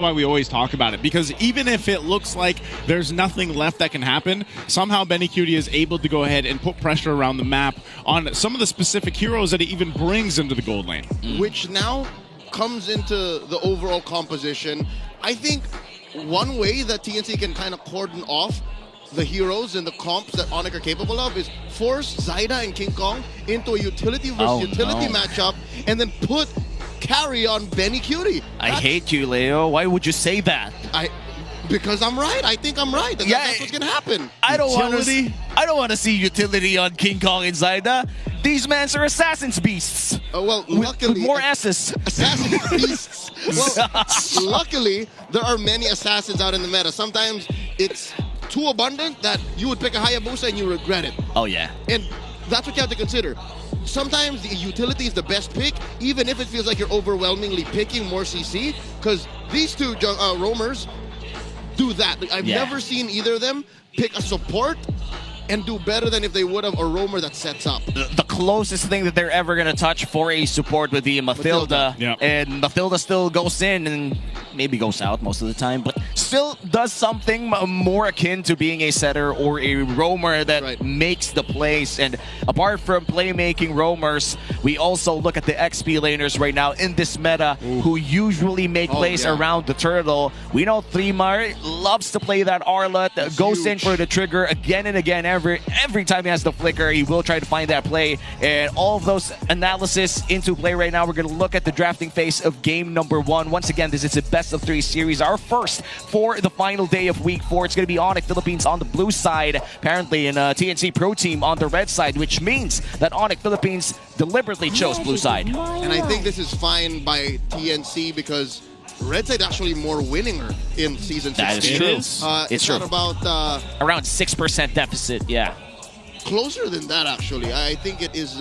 why we always talk about it, because even if it looks like there's nothing left that can happen, somehow Benny is able to go ahead and put pressure around the map on some of the specific heroes that he even brings into the gold lane. Which now comes into the overall composition. I think one way that TNC can kind of cordon off the heroes and the comps that Onic are capable of is force Zyda and King Kong into a utility versus utility matchup and then put carry on Benny. I hate you, Leo. Why would you say that? Because I'm right. I think I'm right. That's what's gonna happen. I don't want to see utility on King Kong and Zyda. These men are assassin's beasts. Well, luckily, with more S's. Assassin's beasts. Well, luckily, there are many assassins out in the meta. Sometimes it's too abundant that you would pick a Hayabusa and you regret it. Oh yeah. And that's what you have to consider. Sometimes the utility is the best pick, even if it feels like you're overwhelmingly picking more CC, because these two roamers do that. I've never seen either of them pick a support and do better than if they would have a roamer that sets up. The closest thing that they're ever going to touch for a support would be Mathilda. Yep. And Mathilda still goes in and maybe goes out most of the time, but still does something more akin to being a setter or a roamer that makes the plays. And apart from playmaking roamers, we also look at the XP laners right now in this meta who usually make plays around the turtle. We know Thremar loves to play that Arlet, goes in for the trigger again and again. Every time he has the flicker, he will try to find that play. And all of those analysis into play right now. We're going to look at the drafting phase of game number 1. Once again, this is a best of 3 series, our first for the final day of week 4. It's going to be Onic Philippines on the blue side, apparently, and TNC Pro Team on the red side, which means that Onic Philippines deliberately chose blue side. And I think this is fine by TNC because red side actually more winninger in season 16. That is true. It's true. Not about around 6% deficit. Yeah, closer than that actually. I think it is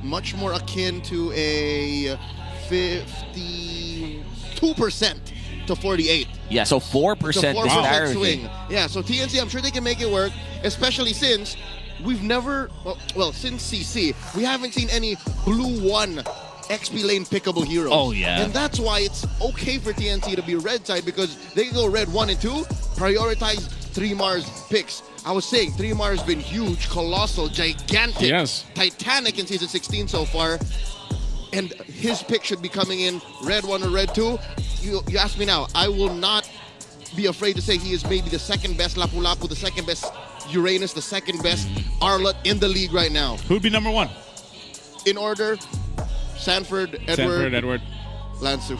much more akin to a 52% to 48. Yeah, so 4% disparity. Swing. Yeah, so TNC, I'm sure they can make it work, especially since we've never, well, since CC, we haven't seen any blue 1 XP lane pickable heroes. Oh, yeah. And that's why it's okay for TNC to be red side, because they can go red 1 and 2, prioritize Thremar's picks. I was saying, Thremar's been huge, colossal, gigantic, titanic in season 16 so far. And his pick should be coming in red 1 or red 2. You ask me now, I will not be afraid to say he is maybe the second best Lapu-Lapu, the second best Uranus, the second best Arlet in the league right now. Who'd be number 1? In order, Sanford, Edward. Lansu.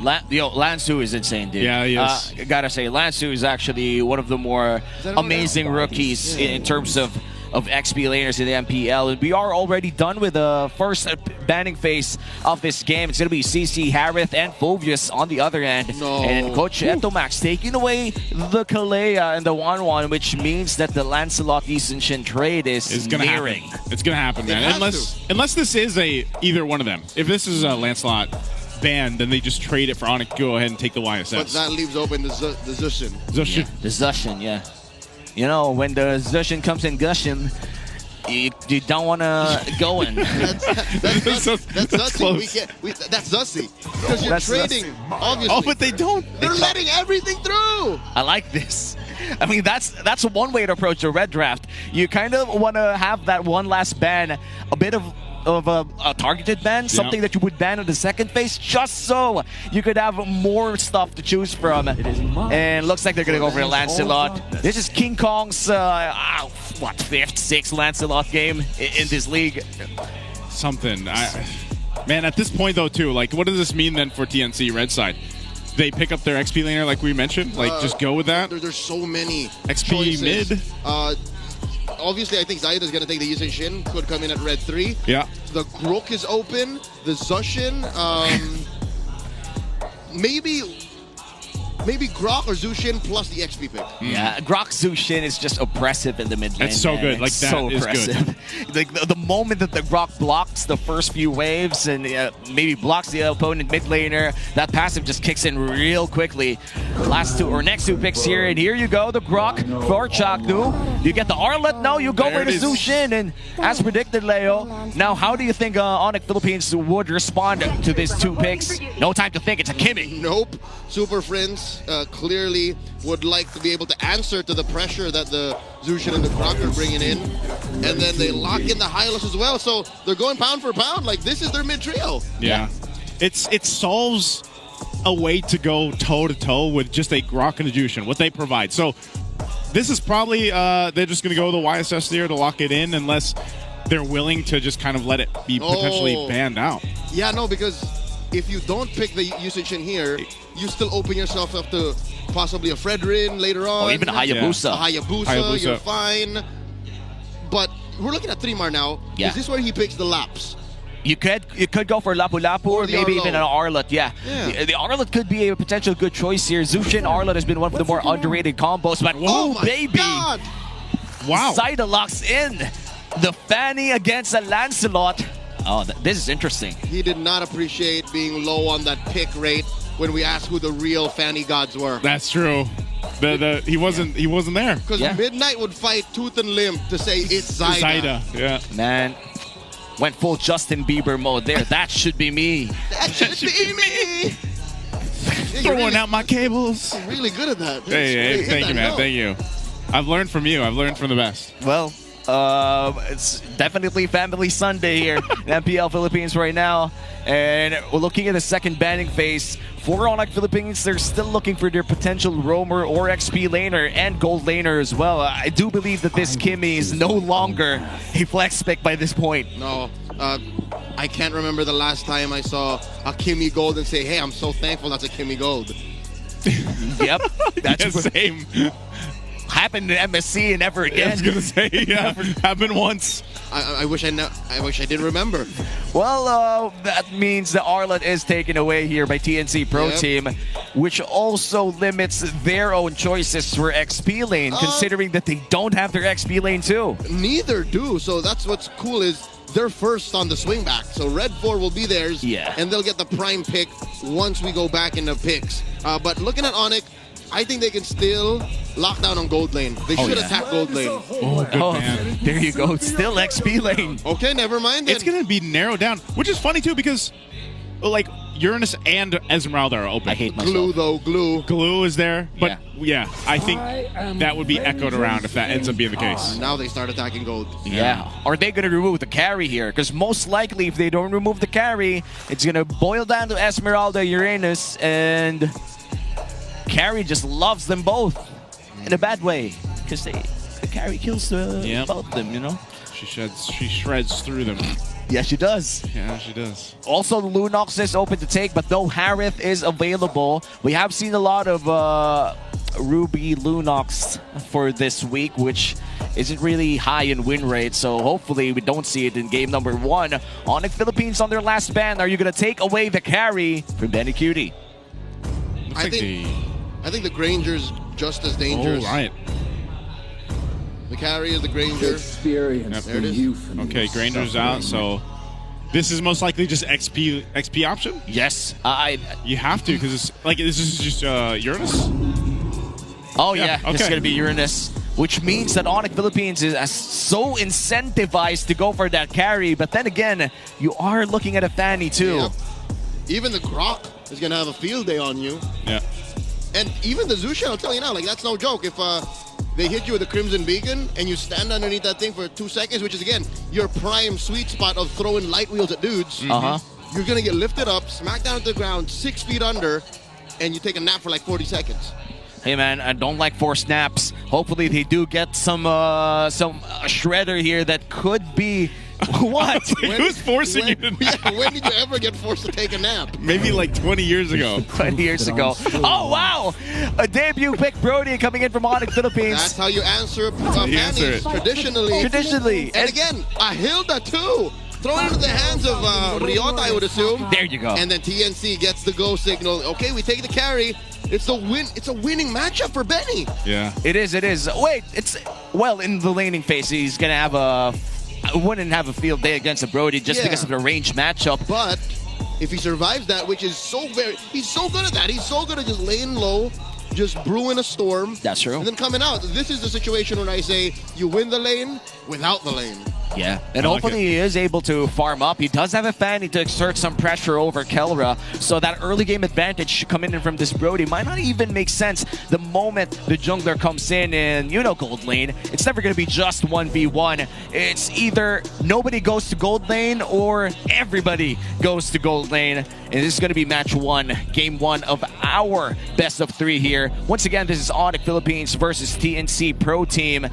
Lansu is insane, dude. Yeah, he is. I gotta say, Lansu is actually one of the more amazing rookies in terms of XP laners in the MPL. And we are already done with the first banning phase of this game. It's going to be CC, Harith, and Phobius on the other end. And Coach Etomax taking away the Kalea and the 1-1, which means that the Lancelot Easton trade is nearing. It's going to happen, man. Unless this is either one of them. If this is a Lancelot ban, then they just trade it for Onic to go ahead and take the YSS. But that leaves open the Zushin. The Zushin, yeah. You know, when the Zushin comes in gushing, you don't want to go in. That's Zussi. That's Zussi. Because you're trading, obviously. Oh, but they don't. They're letting everything through. I like this. I mean, that's one way to approach the red draft. You kind of want to have that one last ban, a bit of a targeted ban, something that you would ban in the second phase, just so you could have more stuff to choose from. And looks like they're going to go for the Lancelot. This is King Kong's, what, 5th, 6th Lancelot game in this league. Something. Man, at this point, though, too, like, what does this mean then for TNC red side? They pick up their XP laner like we mentioned? Like, just go with that? There's so many XP choices. mid? Obviously, I think Zyda is going to take the Yushin Shin. Could come in at red 3. Yeah. The Grook is open. The Zushin. Maybe Grok or Zushin plus the XP pick. Yeah, Grok Zushin is just oppressive in the mid lane. That's so good. Like, that so is oppressive. good. Like the moment that the Grok blocks the first few waves and maybe blocks the opponent mid laner, that passive just kicks in real quickly. Next two picks here, and here you go, the Grok for Chaknu. You get the Arlet, no, you go There for the it is. Zushin, and as predicted, Leo. Now, how do you think Onic Philippines would respond to these 2 picks? No time to think, it's a Kimmy. Nope. Super Friends clearly would like to be able to answer to the pressure that the Zushin and the Croc are bringing in. And then they lock in the Hylos as well. So they're going pound for pound. Like, this is their mid-trio. Yeah. It solves a way to go toe-to-toe with just a Grok and a Jushin, what they provide. So this is probably, they're just going to go the YSS there to lock it in unless they're willing to just kind of let it be potentially banned out. Yeah, no, because if you don't pick the usage in here, you still open yourself up to possibly a Fredrin later on. Or even a Hayabusa. A Hayabusa, you're fine. But we're looking at 3-Mar now. Yeah. Is this where he picks the laps? You could go for Lapu Lapu or maybe Arlo. even an Arlet. Yeah. The Arlet could be a potential good choice here. Zushin Arlet has been one of the more underrated combos, but Oh my baby! God! Wow. Saida locks in the Fanny against a Lancelot. Oh, this is interesting. He did not appreciate being low on that pick rate when we asked who the real Fanny gods were. That's true. He wasn't there. Because Midnight would fight tooth and limb to say it's Zyda. Zyda, yeah. Man, went full Justin Bieber mode there. That should be me. That should be me! Throwing out my cables. Really good at that. Hey, thank you, man. Thank you. I've learned from you. I've learned from the best. Well, it's definitely Family Sunday here in MPL Philippines right now. And we're looking at the second banning phase. For Onic Philippines, they're still looking for their potential roamer or XP laner and gold laner as well. I do believe that this Kimmy is no longer a flex pick by this point. No, I can't remember the last time I saw a Kimmy Gold and say, hey, I'm so thankful that's a Kimmy Gold. Yep. That's Yeah, same. happened in MSC and never again. I was gonna say, yeah, happened once. I wish I did remember. Well, that means the Arlet is taken away here by TNC Pro Team, which also limits their own choices for XP lane, considering that they don't have their XP lane too. Neither do. So that's what's cool is they're first on the swing back. So Red 4 will be theirs, and they'll get the prime pick once we go back into picks. But looking at Onic, I think they can still lock down on gold lane. They should attack gold lane. Oh, good man. There you go. Still XP lane. Okay, never mind then. It's going to be narrowed down, which is funny, too, because, like, Uranus and Esmeralda are open. I hate myself. Glue, though. Glue is there. But, yeah, I think that would be echoed around if that ends up being the case. Now they start attacking gold. Yeah. Are they going to remove the carry here? Because most likely, if they don't remove the carry, it's going to boil down to Esmeralda, Uranus, and carry just loves them both in a bad way. Because the carry kills both of them, you know? She shreds through them. Yeah, she does. Yeah, she does. Also, Lunox is open to take, but no Harith is available. We have seen a lot of Ruby Lunox for this week, which isn't really high in win rate, so hopefully we don't see it in game number 1. Onic Philippines on their last ban. Are you going to take away the carry from Benny Cutie? I think the Granger's just as dangerous. Oh, right. The carry is the Granger. Experience there it is. Okay, Granger's out, so this is most likely just XP option? Yes. You have to, because it's like this is just Uranus? Oh, yeah. This is going to be Uranus, which means that Onic Philippines is so incentivized to go for that carry, but then again, you are looking at a Fanny too. Yep. Even the Grok is going to have a field day on you. Yeah. And even the Zushin, I'll tell you now, like, that's no joke. If they hit you with a Crimson Beacon and you stand underneath that thing for 2 seconds, which is, again, your prime sweet spot of throwing light wheels at dudes, you're going to get lifted up, smacked down to the ground, 6 feet under, and you take a nap for like 40 seconds. Hey man, I don't like forced naps. Hopefully they do get some shredder here that could be what? Who's forcing you to nap? When did you ever get forced to take a nap? Maybe like 20 years ago. 20 years ago. Oh wow! A debut pick Brody coming in from Onic Philippines. That's how you answer You answer it. Traditionally. And again, a Hilda too. Throw it into the hands of Ryota, I would assume. There you go. And then TNC gets the go signal. Okay, we take the carry. It's a winning matchup for Benny. Yeah. It is. Wait, well, in the laning phase, he's gonna have wouldn't have a field day against a Brody just because of the range matchup. But if he survives that, which is he's so good at that. He's so good at just laying low, just brewing a storm. That's true. And then coming out. This is the situation when I say you win the lane without the lane. Yeah, and hopefully he is able to farm up. He does have a Fanny to exert some pressure over Kelra, so that early game advantage coming in from this Brody might not even make sense the moment the jungler comes in gold lane. It's never going to be just 1v1. It's either nobody goes to gold lane or everybody goes to gold lane. And this is going to be match 1, game 1 of our best of 3 here. Once again, this is Onic Philippines versus TNC Pro Team.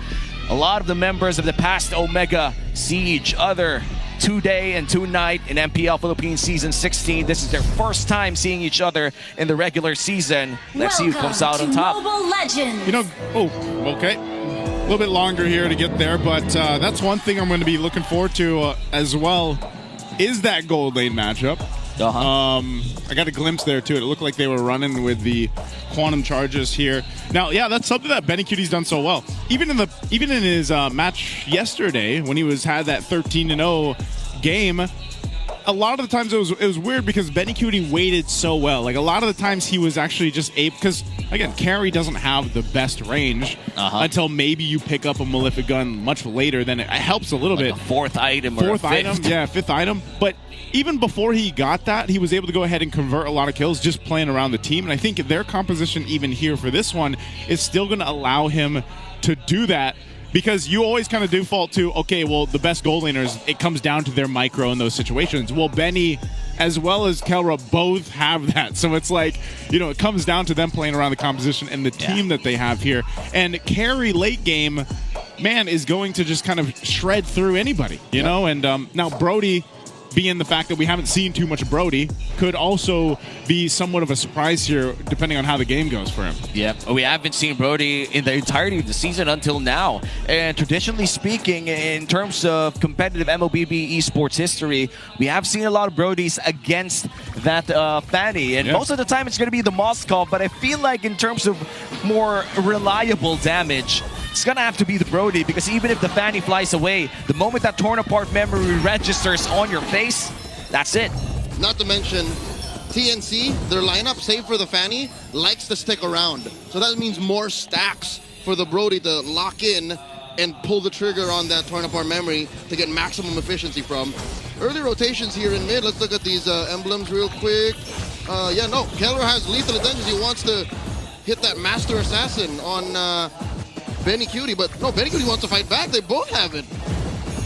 A lot of the members of the past Omega see each other 2-day and 2-night in MPL Philippines Season 16. This is their first time seeing each other in the regular season. Let's see who comes out on top. Mobile Legends. Okay. A little bit longer here to get there, but that's one thing I'm going to be looking forward to as well, is that gold lane matchup. I got a glimpse there too. It looked like they were running with the quantum charges here. Now, yeah, that's something that Benicuti's done so well. Even in his match yesterday, when he had that 13-0 game, a lot of the times it was weird because Benicuti waited so well. Like a lot of the times he was actually just able, because again, carry doesn't have the best range until maybe you pick up a Malefic gun much later. Then it helps a little bit. A fourth item, fifth item. But even before he got that, he was able to go ahead and convert a lot of kills just playing around the team. And I think their composition even here for this one is still going to allow him to do that. Because you always kind of default to, okay, well, the best gold laners, it comes down to their micro in those situations. Well, Benny, as well as Kelra, both have that. So it's like, it comes down to them playing around the composition and the team that they have here. And carry late game, man, is going to just kind of shred through anybody, you know? And now Brody, being the fact that we haven't seen too much of Brody, could also be somewhat of a surprise here, depending on how the game goes for him. Yeah, we haven't seen Brody in the entirety of the season until now. And traditionally speaking, in terms of competitive MLBB esports history, we have seen a lot of Brodies against that Fanny. And most of the time, it's going to be the Moskov. But I feel like in terms of more reliable damage, it's going to have to be the Brody, because even if the Fanny flies away, the moment that torn apart memory registers on your face, that's it. Not to mention, TNC, their lineup, save for the Fanny, likes to stick around. So that means more stacks for the Brody to lock in and pull the trigger on that torn apart memory to get maximum efficiency from. Early rotations here in mid. Let's look at these emblems real quick. Keller has lethal intentions. He wants to hit that Master Assassin on Benicuti, but no, Benicuti wants to fight back. They both have it.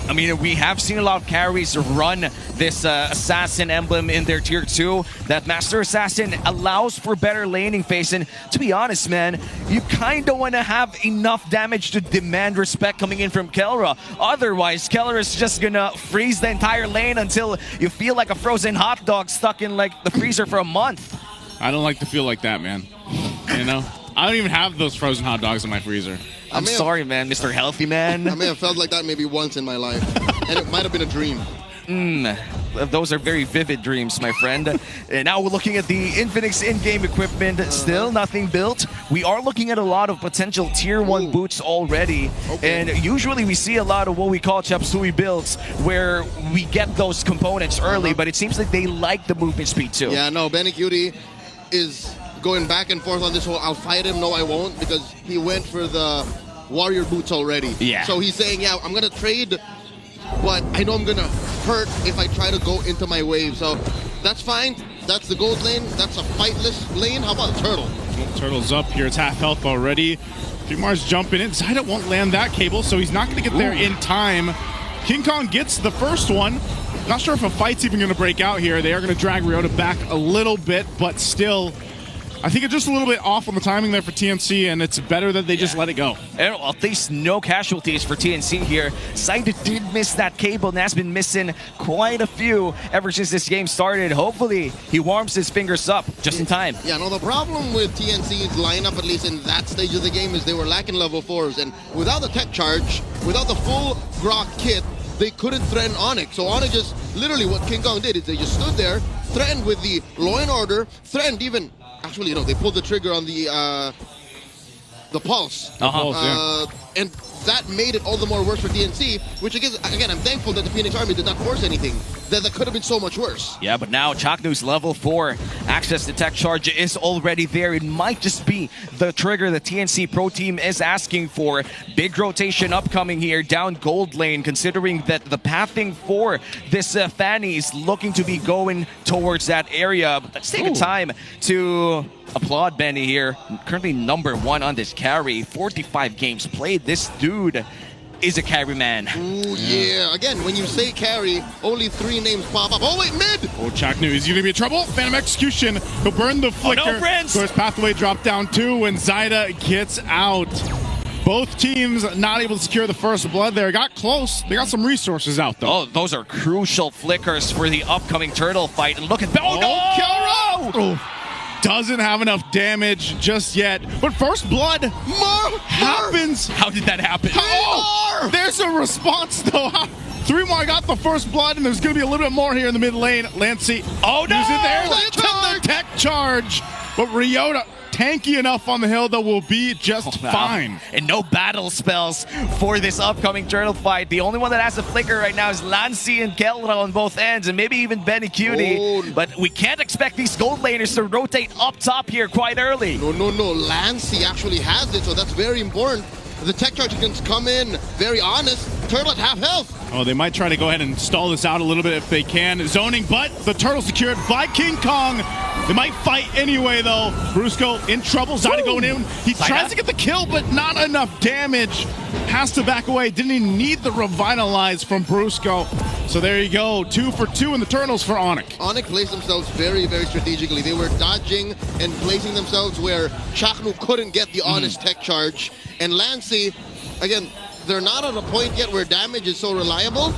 I mean, we have seen a lot of carries run this Assassin emblem in their Tier 2. That Master Assassin allows for better laning phase. And to be honest, man, you kind of want to have enough damage to demand respect coming in from Kelra. Otherwise, Kelra is just going to freeze the entire lane until you feel like a frozen hot dog stuck in like the freezer for a month. I don't like to feel like that, man. I don't even have those frozen hot dogs in my freezer. I'm sorry, man, Mr. Healthy Man. I may have felt like that maybe once in my life, and it might have been a dream. Those are very vivid dreams, my friend. And now we're looking at the Infinix in-game equipment. Still nothing built. We are looking at a lot of potential Tier 1 boots already. And usually we see a lot of what we call chop suey builds where we get those components early, but it seems like they like the movement speed too. Yeah, no, Benicuti is going back and forth on this whole I'll fight him, no I won't, because he went for the warrior boots already. Yeah. So he's saying, yeah, I'm going to trade, but I know I'm going to hurt if I try to go into my wave. So that's fine. That's the gold lane. That's a fightless lane. How about Turtle? Turtle's up here. It's half health already. Mars jumping in. Zyda won't land that cable, so he's not going to get there in time. King Kong gets the first one. Not sure if a fight's even going to break out here. They are going to drag Ryota back a little bit, but still, I think it's just a little bit off on the timing there for TNC, and it's better that they just let it go. And at least no casualties for TNC here. Zyda did miss that cable and has been missing quite a few ever since this game started. Hopefully, he warms his fingers up just in time. Yeah, no, the problem with TNC's lineup, at least in that stage of the game, is they were lacking level 4s. And without the tech charge, without the full Grok kit, they couldn't threaten Onic. So Onic just, literally what King Kong did is they just stood there, threatened with the Law and Order, threatened even... Actually, they pulled the trigger on the pulse. And that made it all the more worse for TNC, which again, I'm thankful that the Phoenix Army did not force anything. that could have been so much worse. Yeah, but now Chaknu's level 4 access to tech charge is already there. It might just be the trigger the TNC Pro Team is asking for. Big rotation upcoming here down gold lane, considering that the pathing for this Fanny is looking to be going towards that area. But let's take a time to applaud Benny here. Currently #1 on this carry. 45 games played. This dude is a carry man. Ooh, yeah. Again, when you say carry, only 3 names pop up. Oh, wait, mid! Oh, Chaknu, is he going to be in trouble? Phantom Execution. He'll burn the flicker. Oh, no, friends! So his pathway dropped down 2 when Zyda gets out. Both teams not able to secure the first blood there. Got close. They got some resources out, though. Oh, those are crucial flickers for the upcoming turtle fight. And look at... Oh, no! Kelro! Doesn't have enough damage just yet. But first blood happens. How did that happen? Oh, there's a response, though. 3mar got the first blood, and there's going to be a little bit more here in the mid lane. Lancey, oh no! Using there, the tech charge. But Ryota, tanky enough on the hill that will be just fine. And no battle spells for this upcoming turtle fight. The only one that has a flicker right now is Lancey and Kelra on both ends, and maybe even Benny Cutie. Oh. But we can't expect these gold laners to rotate up top here quite early. No. Lancey actually has it, so that's very important. The tech charge can come in, very honest. Turtle at half health. Oh, they might try to go ahead and stall this out a little bit if they can. Zoning, but the turtle secured by King Kong. They might fight anyway, though. Brusco in trouble. Zyda going in. He tries to get the kill, but not enough damage. Has to back away. Didn't even need the revitalize from Brusco. So there you go. 2 for 2 in the turtles for Onic. Onic placed themselves very, very strategically. They were dodging and placing themselves where Chaknu couldn't get the honest tech charge. And Lancey, again, they're not at a point yet where damage is so reliable.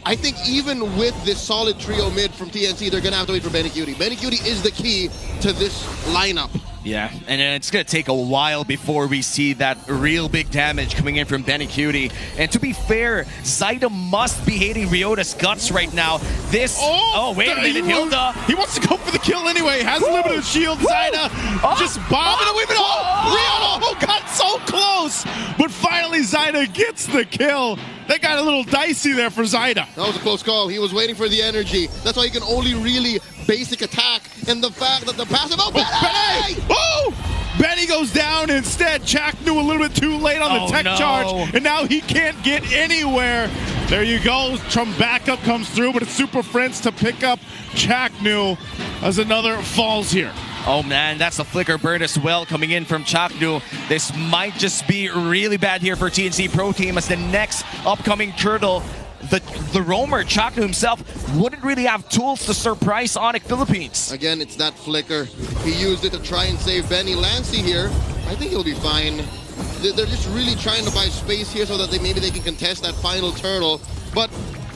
I think even with this solid trio mid from TNC, they're going to have to wait for Benny Cutie. Benny Cutie is the key to this lineup. Yeah, and it's going to take a while before we see that real big damage coming in from Benny Cutie. And to be fair, Zyda must be hating Ryota's guts right now. This... Oh, wait a minute, Hilda. He wants to go for the kill anyway. Has a little bit of shield. Zyda just bobbing away. Ryota got so close. But finally, Zyda gets the kill. They got a little dicey there for Zyda. That was a close call. He was waiting for the energy. That's why he can only really basic attack. And the fact that the passive... Oh, Benny! Oh! Benny goes down instead. Chaknu a little bit too late on the tech charge. And now he can't get anywhere. There you go. Some backup comes through, but it's Super Friends to pick up Chaknu as another falls here. Oh man, that's a flicker burn as well coming in from Chaknu. This might just be really bad here for TNC Pro Team as the next upcoming turtle, the roamer, Chaknu himself, wouldn't really have tools to surprise Onic Philippines. Again, it's that flicker. He used it to try and save Benny. Lancey here, I think he'll be fine. They're just really trying to buy space here so that maybe they can contest that final turtle. But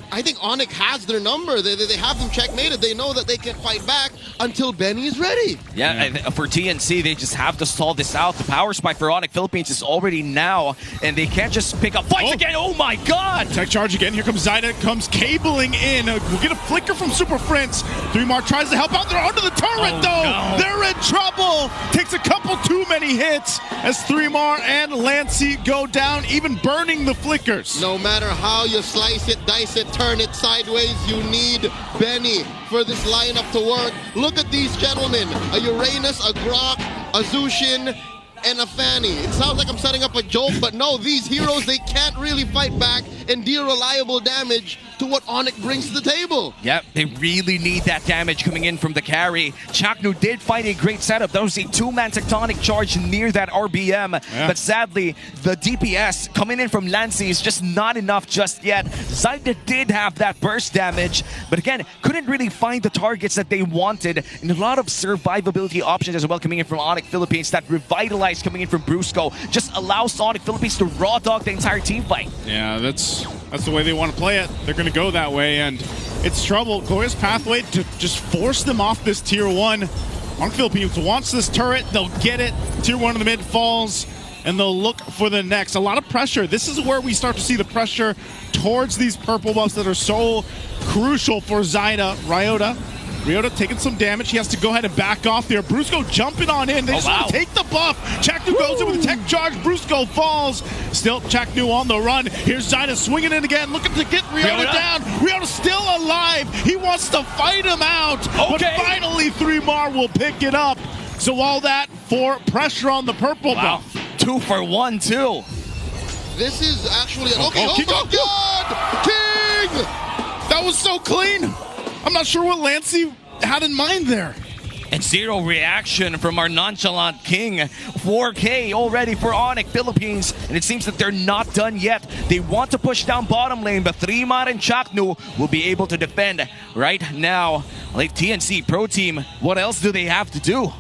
I think Onic has their number. They have them checkmated. They know that they can fight back until Benny is ready. Yeah, for TNC, they just have to stall this out. The power spike for Onic Philippines is already now, and they can't just pick up fights again. Oh my god! Tech charge again. Here comes Zyda. Comes cabling in. We'll get a flicker from Super Friends. 3mar tries to help out. They're onto the turret, though. No. They're in trouble. Takes a couple too many hits as 3mar and Lancey go down, even burning the flickers. No matter how you slice it, dice it, turn it sideways, you need Benny for this lineup to work. Look at these gentlemen, a Uranus, a Grok, a Zushin, and a Fanny. It sounds like I'm setting up a joke, but no, these heroes, they can't really fight back and deal reliable damage to what Onic brings to the table. Yep, they really need that damage coming in from the carry. Chaknu did find a great setup. That was a 2-man tectonic charge near that RBM, but sadly, the DPS coming in from Lancey is just not enough just yet. Zyda did have that burst damage, but again, couldn't really find the targets that they wanted, and a lot of survivability options as well coming in from Onic Philippines. That revitalize coming in from Brusco just allows Onic Philippines to raw dog the entire team fight. Yeah, that's the way they want to play it. They're going to go that way, and it's trouble. Glorious pathway to just force them off this tier 1. Onic Philippines wants this turret. They'll get it. Tier 1 in the mid falls, and they'll look for the next. A lot of pressure. This is where we start to see the pressure towards these purple buffs that are so crucial for Zyda. Ryota Ryota taking some damage. He has to go ahead and back off there. Brusco jumping on in. They just want to take the buff. Chaknu goes in with a tech charge. Brusco falls. Still Chaknu on the run. Here's Zyda swinging in again, looking to get Ryota down. Ryota's still alive. He wants to fight him out. But finally, 3mar will pick it up. So all that for pressure on the purple buff. 2 for 1, too. This is actually oh my God! King! That was so clean. I'm not sure what Lancey had in mind there. And 0 reaction from our nonchalant King. 4K already for Onic Philippines. And it seems that they're not done yet. They want to push down bottom lane, but 3mar and Chaknu will be able to defend right now. Like TNC Pro Team, what else do they have to do?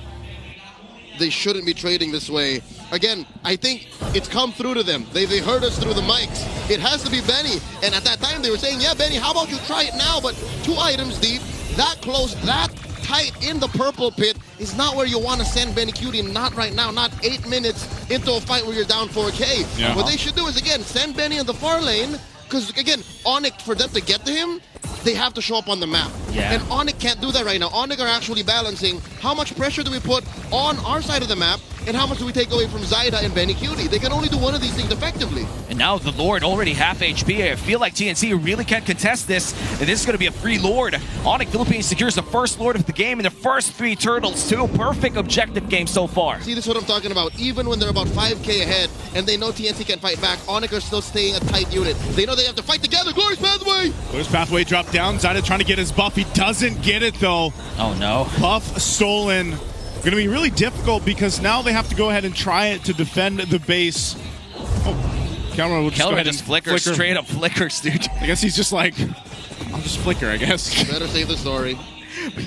They shouldn't be trading this way. Again, I think it's come through to them. They heard us through the mics. It has to be Benny. And at that time, they were saying, yeah, Benny, how about you try it now? But 2 items deep, that close, that tight in the purple pit is not where you want to send Benny, not right now, not 8 minutes into a fight where you're down 4K. Yeah. What they should do is, again, send Benny in the far lane, because, again, Onic, for them to get to him, they have to show up on the map. Yeah. And Onic can't do that right now. Onic are actually balancing how much pressure do we put on our side of the map and how much do we take away from Zyda and Benny Cutie. They can only do one of these things effectively. And now the Lord already half HP. I feel like TNC really can't contest this. And this is going to be a free Lord. Onic Philippines secures the first Lord of the game and the first 3 turtles too. Perfect objective game so far. See, this is what I'm talking about. Even when they're about 5K ahead and they know TNC can fight back, Onic are still staying a tight unit. They know they have to fight together. Glorious Pathway! Glorious Pathway dropped down. Zyda trying to get his buff. He doesn't get it though. Oh no. Buff stolen. Going to be really difficult because now they have to go ahead and try it to defend the base. Oh, Kelmer will just flicker. Straight up flickers, dude. I guess he's just like, I'll just flicker, I guess. Better save the story.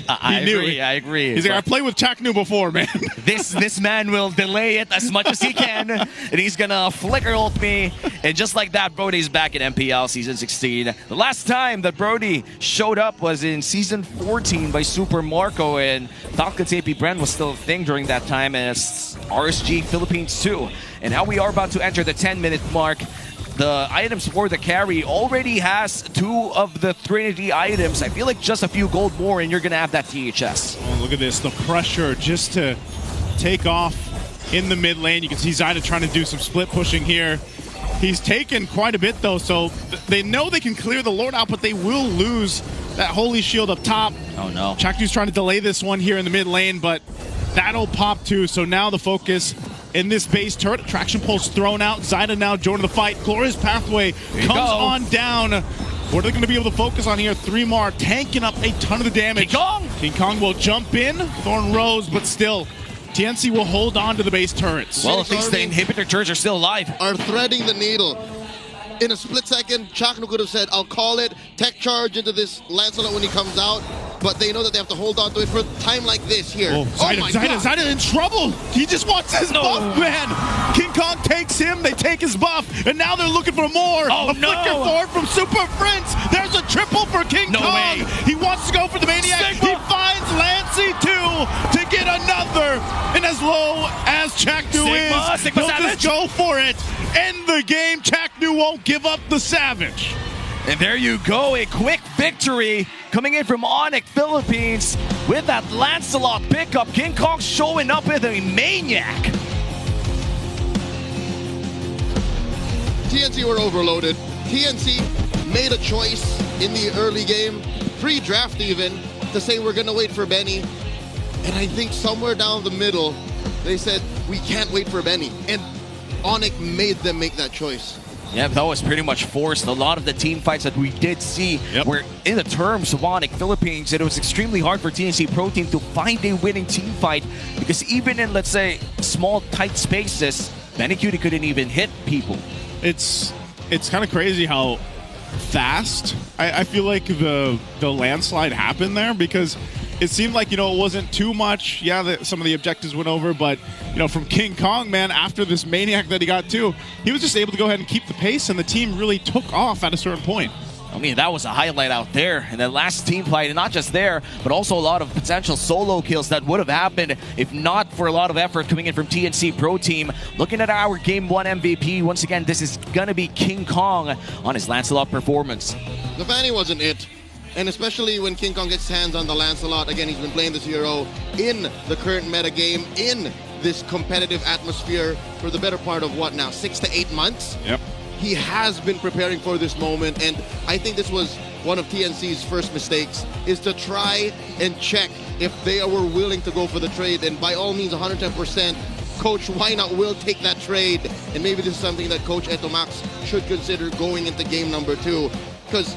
I agree. He's like, I played with Chaknu before, man. This man will delay it as much as he can, and he's gonna flicker ult me. And just like that, Brody's back in MPL Season 16. The last time that Brody showed up was in Season 14 by Super Marco, and Falcons AP Brand was still a thing during that time, and it's RSG Philippines too. And now we are about to enter the 10-minute mark. The items for the carry already has 2 of the Trinity items. I feel like just a few gold more and you're going to have that THS. Oh, look at this. The pressure just to take off in the mid lane. You can see Zyda trying to do some split pushing here. He's taken quite a bit though, so they know they can clear the Lord out, but they will lose that Holy Shield up top. Oh no. Chaknu's trying to delay this one here in the mid lane, but that'll pop too. So now the focus in this base turret. Traction pulse thrown out. Zyda now joining the fight. Glorious Pathway comes on down. What are they going to be able to focus on here? 3mar tanking up a ton of the damage. King Kong will jump in. Thorn Rose, but still, TNC will hold on to the base turrets. Well, at least the inhibitor turrets are still alive. Are threading the needle. In a split second, Chaknu could have said, I'll call it, tech charge into this Lancelot when he comes out. But they know that they have to hold on to it for a time like this here. Oh, Zyda in trouble. He just wants his buff, man. King Kong takes him, they take his buff, and now they're looking for more. A flicker forward from Super Prince. There's a triple for King Kong. He wants to go for the Maniac. He finds Lancey too to get another. And as low as Chaknu is, he'll just go for it. End the game. Chaknu won't give up the Savage. And there you go, a quick victory coming in from Onic Philippines with that Lancelot pickup. King Kong showing up with a Maniac. TNC were overloaded. TNC made a choice in the early game, pre-draft even, to say we're going to wait for Benny. And I think somewhere down the middle, they said, we can't wait for Benny. And Onic made them make that choice. Yeah, that was pretty much forced. A lot of the team fights that we did see were in the terms of Onic Philippines. It was extremely hard for TNC Pro Team to find a winning team fight because even in, let's say, small, tight spaces, Benny couldn't even hit people. It's kind of crazy how fast I feel like the landslide happened there, because it seemed like, it wasn't too much. Yeah, some of the objectives went over, but, from King Kong, man, after this Maniac that he got too, he was just able to go ahead and keep the pace, and the team really took off at a certain point. I mean, that was a highlight out there in the last team fight, and not just there, but also a lot of potential solo kills that would have happened if not for a lot of effort coming in from TNC Pro Team. Looking at our Game 1 MVP, once again, this is going to be King Kong on his Lancelot performance. The Fanny wasn't it. And especially when King Kong gets hands on the Lancelot. Again, he's been playing this hero in the current meta game, in this competitive atmosphere for the better part of what now, 6 to 8 months? Yep. He has been preparing for this moment, and I think this was one of TNC's first mistakes, is to try and check if they were willing to go for the trade. And by all means, 110%, Coach, why not will take that trade? And maybe this is something that Coach Etomax should consider going into game number 2. Because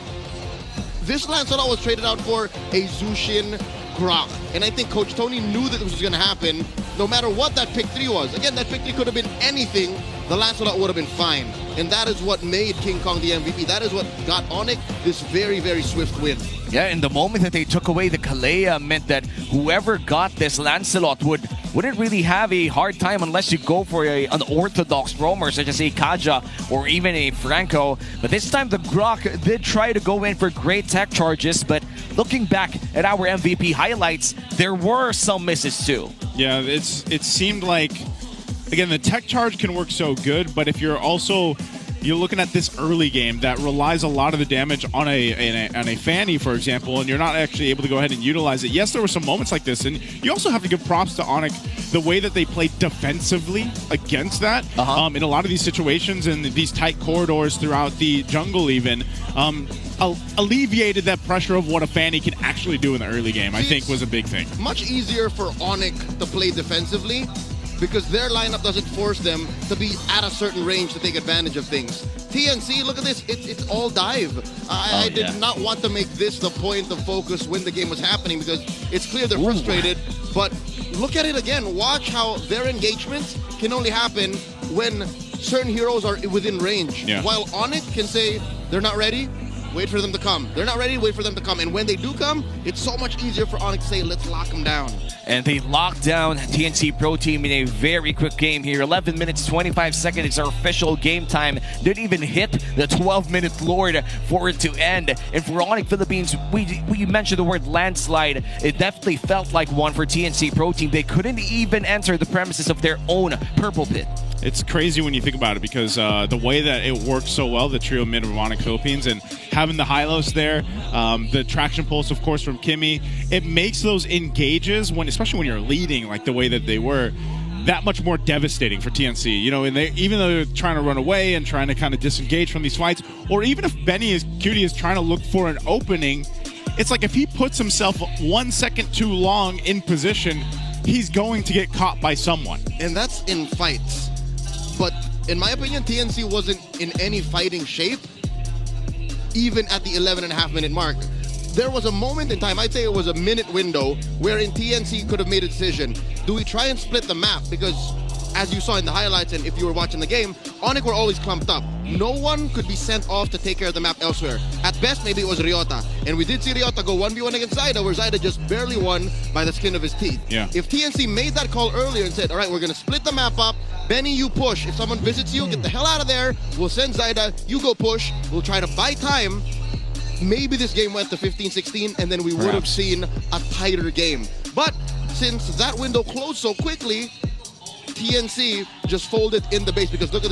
this Lancelot was traded out for a Zushin Grok. And I think Coach Tony knew that this was going to happen, no matter what that pick 3 was. Again, that pick 3 could have been anything. The Lancelot would have been fine. And that is what made King Kong the MVP. That is what got Onic this very, very swift win. Yeah, and the moment that they took away the Kalea meant that whoever got this Lancelot wouldn't really have a hard time unless you go for an orthodox roamer such as a Kaja or even a Franco. But this time the Grok did try to go in for great tech charges, but looking back at our MVP highlights, there were some misses too. Yeah, it seemed like, again, the tech charge can work so good, but if you're looking at this early game that relies a lot of the damage on a Fanny, for example, and you're not actually able to go ahead and utilize it. Yes, there were some moments like this, and you also have to give props to Onic, the way that they played defensively against that in a lot of these situations and these tight corridors throughout the jungle even. Alleviated that pressure of what a Fanny can actually do in the early game, I think was a big thing. Much easier for Onic to play defensively because their lineup doesn't force them to be at a certain range to take advantage of things. TNC, look at this, it's all dive. I did not want to make this the point of focus when the game was happening because it's clear they're frustrated, but look at it again. Watch how their engagements can only happen when certain heroes are within range. Yeah. While Onic can say, they're not ready, wait for them to come. They're not ready, wait for them to come. And when they do come, it's so much easier for Onic to say, let's lock them down. And they locked down TNC Pro Team in a very quick game here. 11 minutes, 25 seconds. It's our official game time. Didn't even hit the 12-minute Lord for it to end. And for Onic Philippines, we mentioned the word landslide. It definitely felt like one for TNC Pro Team. They couldn't even enter the premises of their own purple pit. It's crazy when you think about it because the way that it works so well, the trio mid of Onic Philippines, and having the Hylos there, the traction pulse, of course, from Kimmy, it makes those engages, especially when you're leading like the way that they were, that much more devastating for TNC. You know, and even though they're trying to run away and trying to kind of disengage from these fights, or even if Cutie is trying to look for an opening, it's like if he puts himself 1 second too long in position, he's going to get caught by someone. And that's in fights. But in my opinion, TNC wasn't in any fighting shape, even at the 11.5-minute mark. There was a moment in time, I'd say it was a minute window, wherein TNC could have made a decision. Do we try and split the map? Because as you saw in the highlights, and if you were watching the game, Onic were always clumped up. No one could be sent off to take care of the map elsewhere. At best, maybe it was Ryota. And we did see Ryota go 1v1 against Zyda, where Zyda just barely won by the skin of his teeth. Yeah. If TNC made that call earlier and said, all right, we're going to split the map up, Benny, you push. If someone visits you, get the hell out of there. We'll send Zyda, you go push. We'll try to buy time. Maybe this game went to 15-16, and then we would have seen a tighter game. But since that window closed so quickly, TNC just folded in the base because look at this.